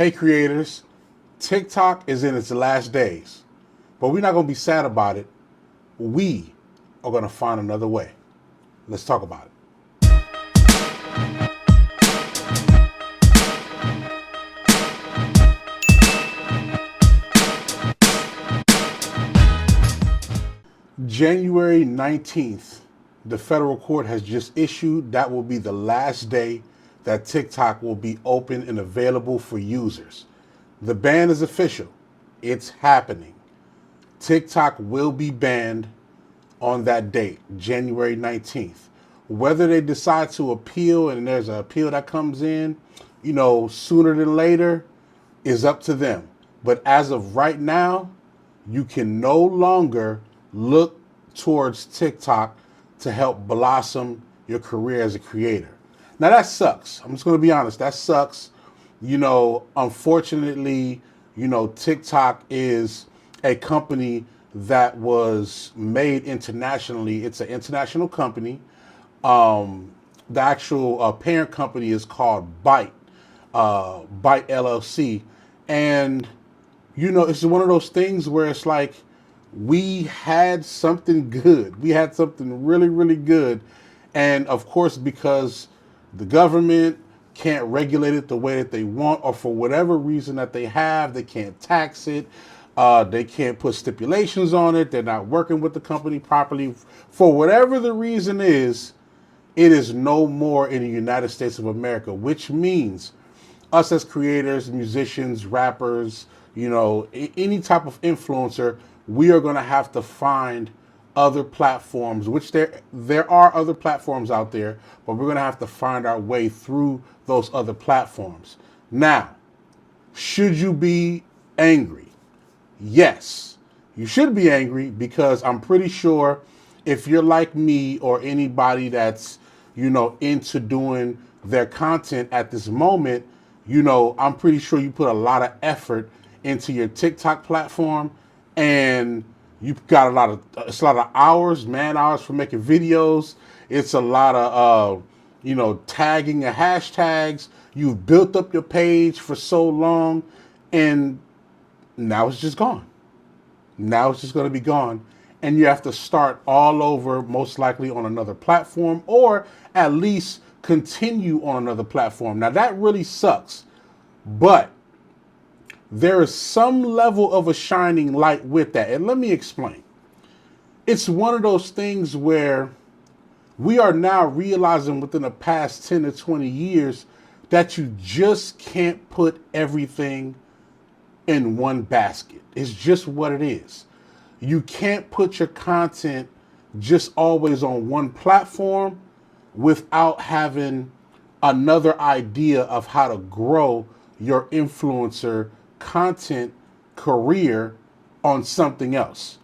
Hey creators, TikTok is in its last days, but we're not going to be sad about it. We are going to find another way. Let's talk about it. January 19th, the federal court has just issued that will be the last day that TikTok will be open and available for users. The ban is official. It's happening. TikTok will be banned on that date, January 19th. Whether they decide to appeal and there's an appeal that comes in, sooner than later is up to them. But as of right now, you can no longer look towards TikTok to help blossom your career as a creator. Now that sucks. I'm just going to be honest. That sucks. Unfortunately, TikTok is a company that was made internationally. It's an international company. The actual parent company is called Byte LLC. And, it's one of those things where it's like, we had something good. We had something really, really good. And of course, because the government can't regulate it the way that they want, or for whatever reason that they have, they can't tax it. They can't put stipulations on it. They're not working with the company properly. For whatever the reason is, it is no more in the United States of America, which means us as creators, musicians, rappers, any type of influencer, we are going to have to find other platforms, which there are other platforms out there, but we're going to have to find our way through those other platforms. Now, should you be angry? Yes, you should be angry, because I'm pretty sure if you're like me or anybody that's, into doing their content at this moment, I'm pretty sure you put a lot of effort into your TikTok platform, and you've got it's a lot of hours, man hours for making videos. It's a lot of, tagging and hashtags. You've built up your page for so long, and now it's just gone. Now it's just going to be gone. And you have to start all over, most likely on another platform, or at least continue on another platform. Now that really sucks, but there is some level of a shining light with that. And let me explain. It's one of those things where we are now realizing within the past 10 to 20 years that you just can't put everything in one basket. It's just what it is. You can't put your content just always on one platform without having another idea of how to grow your influencer content career on something else.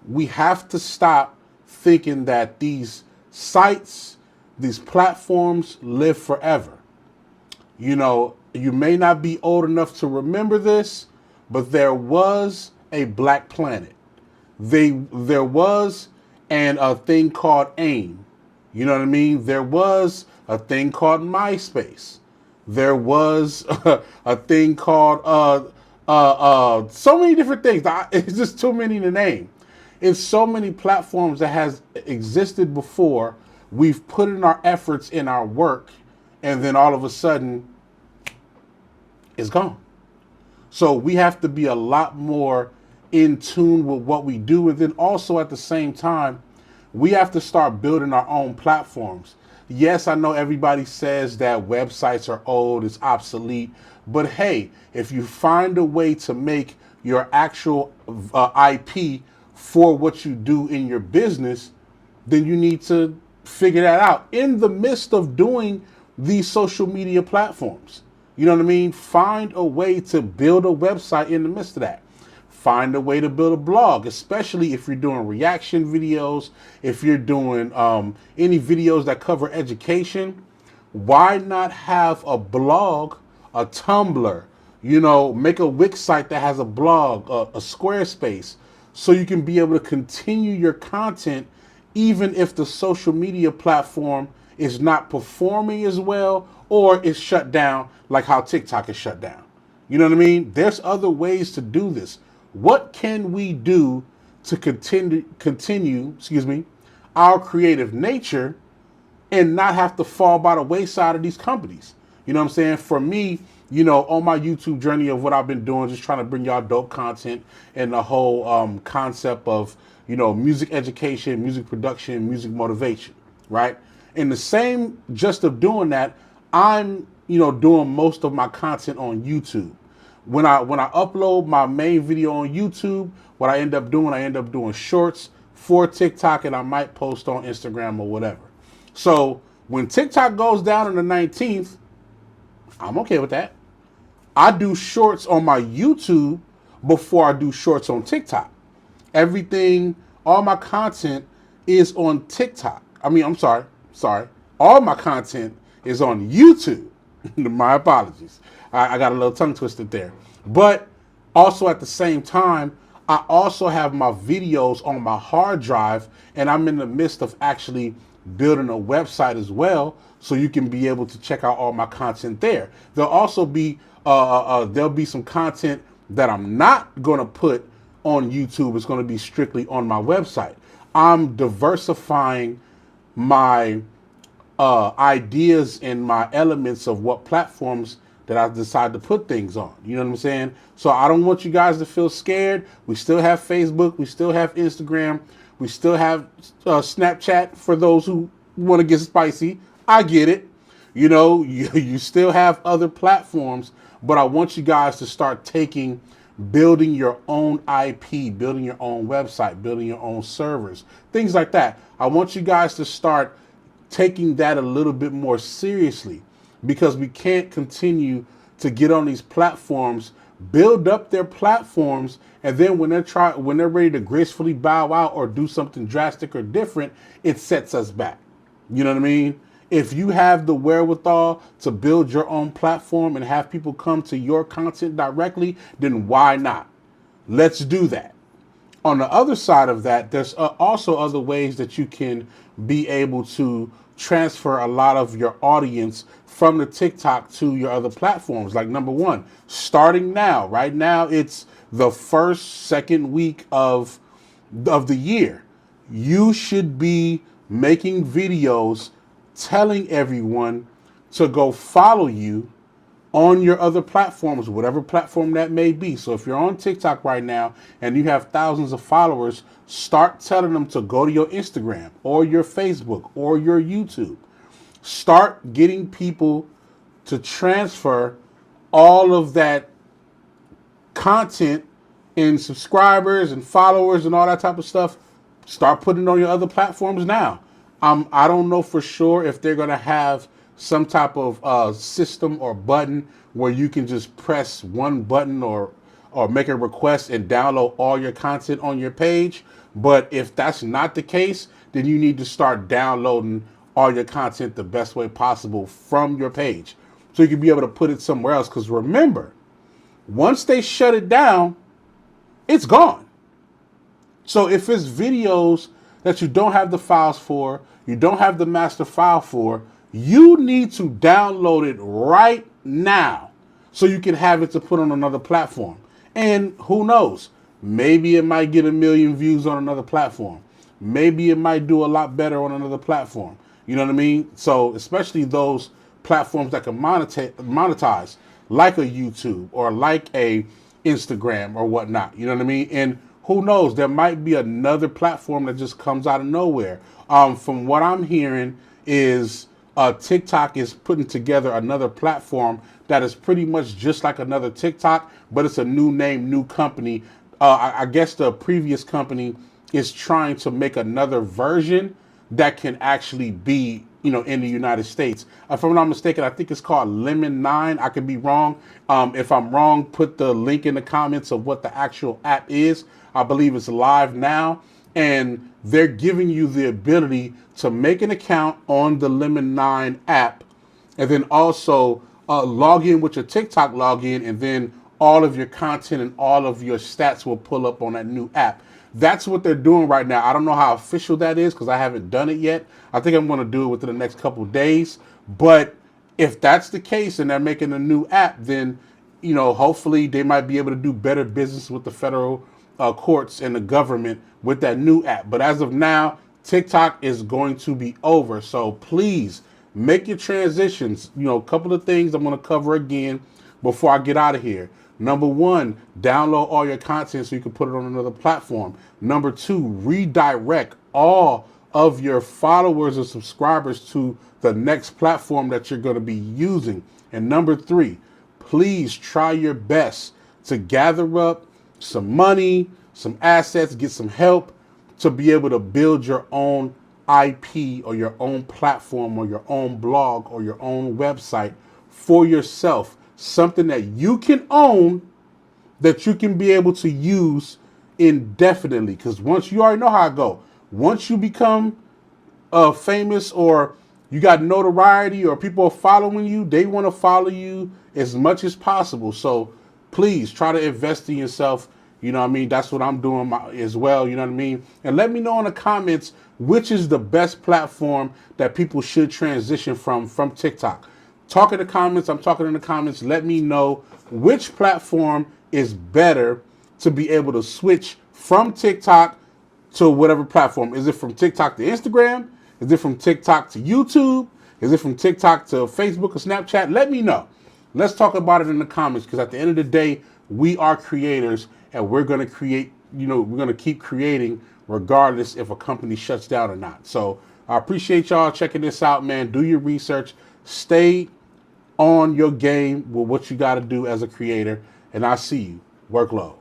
We have to stop thinking that these sites, these platforms live forever. You may not be old enough to remember this, but there was a Black Planet. There was a thing called AIM. You know what I mean? There was a thing called MySpace. There was a thing called so many different things. It's just too many to name. It's so many platforms that has existed before. We've put in our efforts in our work, and then all of a sudden, it's gone. So we have to be a lot more in tune with what we do. And then also at the same time, we have to start building our own platforms. Yes, I know everybody says that websites are old, it's obsolete. But hey, if you find a way to make your actual IP for what you do in your business, then you need to figure that out in the midst of doing these social media platforms. You know what I mean? Find a way to build a website in the midst of that. Find a way to build a blog, especially if you're doing reaction videos, if you're doing any videos that cover education. Why not have a blog, a Tumblr, make a Wix site that has a blog, a Squarespace, so you can be able to continue your content even if the social media platform is not performing as well or is shut down, like how TikTok is shut down. You know what I mean? There's other ways to do this. What can we do to continue, our creative nature and not have to fall by the wayside of these companies? You know what I'm saying? For me, on my YouTube journey of what I've been doing, just trying to bring y'all dope content and the whole concept of, music education, music production, music motivation, right? In the same just of doing that, I'm, doing most of my content on YouTube. When I upload my main video on YouTube, what I end up doing shorts for TikTok, and I might post on Instagram or whatever. So when TikTok goes down on the 19th, I'm okay with that. I do shorts on my YouTube before I do shorts on TikTok. Everything, all my content is on TikTok. I'm sorry. All my content is on YouTube. My apologies. I got a little tongue twisted there. But also at the same time, I also have my videos on my hard drive, and I'm in the midst of actually building a website as well, so you can be able to check out all my content there. There'll also be there'll be some content that I'm not going to put on YouTube. It's going to be strictly on my website. I'm diversifying my ideas and my elements of what platforms that I decide to put things on. You know what I'm saying? So I don't want you guys to feel scared. We still have Facebook. We still have Instagram. We still have Snapchat for those who want to get spicy. I get it. You still have other platforms, but I want you guys to start building your own IP, building your own website, building your own servers, things like that. I want you guys to start taking that a little bit more seriously, because we can't continue to get on these platforms, build up their platforms, and then when they're ready to gracefully bow out or do something drastic or different, it sets us back. You know what I mean? If you have the wherewithal to build your own platform and have people come to your content directly, then why not? Let's do that. On the other side of that, there's also other ways that you can be able to transfer a lot of your audience from the TikTok to your other platforms. Like, number one, starting now, right now, it's the second week of the year. You should be making videos telling everyone to go follow you on your other platforms, whatever platform that may be. So if you're on TikTok right now and you have thousands of followers, start telling them to go to your Instagram or your Facebook or your YouTube. Start getting people to transfer all of that content and subscribers and followers and all that type of stuff. Start putting it on your other platforms now. I don't know for sure if they're going to have some type of system or button where you can just press one button or make a request and download all your content on your page. But if that's not the case, then you need to start downloading all your content the best way possible from your page, so you can be able to put it somewhere else. Because remember, once they shut it down, it's gone. So if it's videos that you don't have the files for, you don't have the master file for, you need to download it right now so you can have it to put on another platform. And who knows, maybe it might get 1 million views on another platform. Maybe it might do a lot better on another platform. You know what I mean? So especially those platforms that can monetize, like a YouTube or like a Instagram or whatnot. You know what I mean? And who knows, there might be another platform that just comes out of nowhere. From what I'm hearing is TikTok is putting together another platform that is pretty much just like another TikTok, but it's a new name, new company. I guess the previous company is trying to make another version that can actually be, in the United States. If I'm not mistaken, I think it's called Lemon 9. I could be wrong. If I'm wrong, put the link in the comments of what the actual app is. I believe it's live now. And they're giving you the ability to make an account on the Lemon 9 app, and then also log in with your TikTok login, and then all of your content and all of your stats will pull up on that new app. That's what they're doing right now. I don't know how official that is because I haven't done it yet. I think I'm going to do it within the next couple of days. But if that's the case and they're making a new app, then hopefully they might be able to do better business with the federal courts and the government with that new app. But as of now, TikTok is going to be over. So please make your transitions. A couple of things I'm going to cover again before I get out of here. Number one, download all your content so you can put it on another platform. Number two, redirect all of your followers and subscribers to the next platform that you're going to be using. And number three, please try your best to gather up some money, some assets, get some help to be able to build your own IP or your own platform or your own blog or your own website for yourself. Something that you can own, that you can be able to use indefinitely. Because once you already know how it go, once you become famous or you got notoriety or people are following you, they want to follow you as much as possible. So please try to invest in yourself. You know what I mean? That's what I'm doing as well. You know what I mean? And let me know in the comments which is the best platform that people should transition from TikTok. Talk in the comments. I'm talking in the comments. Let me know which platform is better to be able to switch from TikTok to whatever platform. Is it from TikTok to Instagram? Is it from TikTok to YouTube? Is it from TikTok to Facebook or Snapchat? Let me know. Let's talk about it in the comments, because at the end of the day, we are creators and we're going to create, we're going to keep creating regardless if a company shuts down or not. So I appreciate y'all checking this out, man. Do your research. Stay on your game with what you got to do as a creator. And I'll see you. Workload.